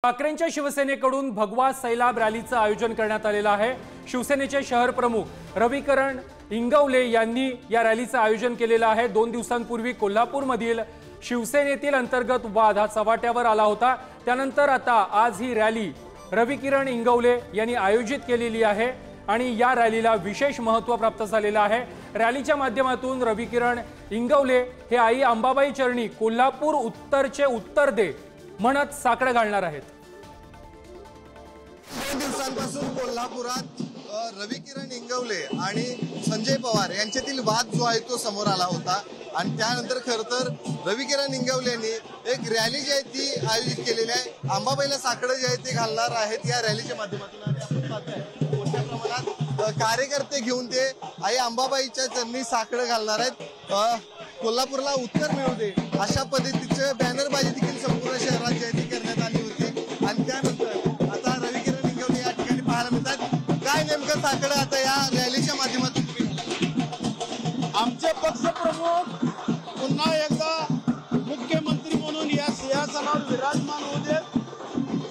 ठाकरेंच्या शिवसेनेकडून भगवा सैलाब रॅलीचं आयोजन करण्यात आलेलं आहे। शिवसेनेचे शहर प्रमुख रविकरण इंगवले यांनी या रॅलीचं आयोजन केलेलं आहे। 2 दिवसांपूर्वी कोल्हापूरमधील शिवसेनेतील अंतर्गत वाद हा चव्हाट्यावर आला होता। त्यानंतर आता आज ही रॅली रविकरण इंगवले यांनी आयोजित केलेली आहे आणि या रॅलीला विशेष महत्त्व प्राप्त झालेलं आहे। रॅलीच्या माध्यमातून रविकरण इंगवले हे आई अंबाबाई चरणी कोल्हापूर उत्तरचे उत्तर दे म्हणत साकडं घालणार आहेत। 2 दिवसांपासून कोल्हापुरात रविकरण इंगवले आणि संजय पवार यांच्यातील वाद जो आहे तो समोर आला होता आणि त्यानंतर खरं तर रविकरण इंगवलेंनी एक रॅली जी आहे ती आयोजित केलेली आहे। अंबाबाईला साकडं जे आहे ते घालणार आहेत या रॅलीच्या माध्यमातून आणि आपण पाहतोय मोठ्या प्रमाणात कार्यकर्ते घेऊन ते आई अंबाबाईच्या चरणी साकडं घालणार आहेत। कोल्हापूरला उत्तर मिळू दे अशा पद्धतीचे बॅनरबाजी देखील संपूर्ण शहरात जी आहे ती करण्यात आली होती आणि त्यानंतर आता रविकरण इंगवले या ठिकाणी पाहायला मिळतात। काय नेमकं साकडं आता या रॅलीच्या माध्यमातून आमचे पक्षप्रमुख पुन्हा एकदा मुख्यमंत्री म्हणून या सिंहासनावर विराजमान होऊ देत।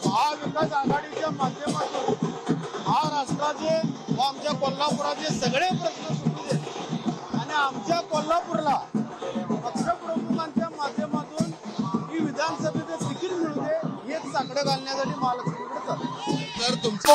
महाविकास आघाडीच्या माध्यमातून महाराष्ट्राचे व आमच्या कोल्हापुराचे सगळे प्रश्न सुटू देत आणि आमच्या कोल्हापूरला पक्षप्रमुखांच्या माध्यमातून ही विधानसभेचे तिकीट मिळू दे हेच साकडं घालण्यासाठी महालक्ष्मीकडे चालतो। तर तुमचं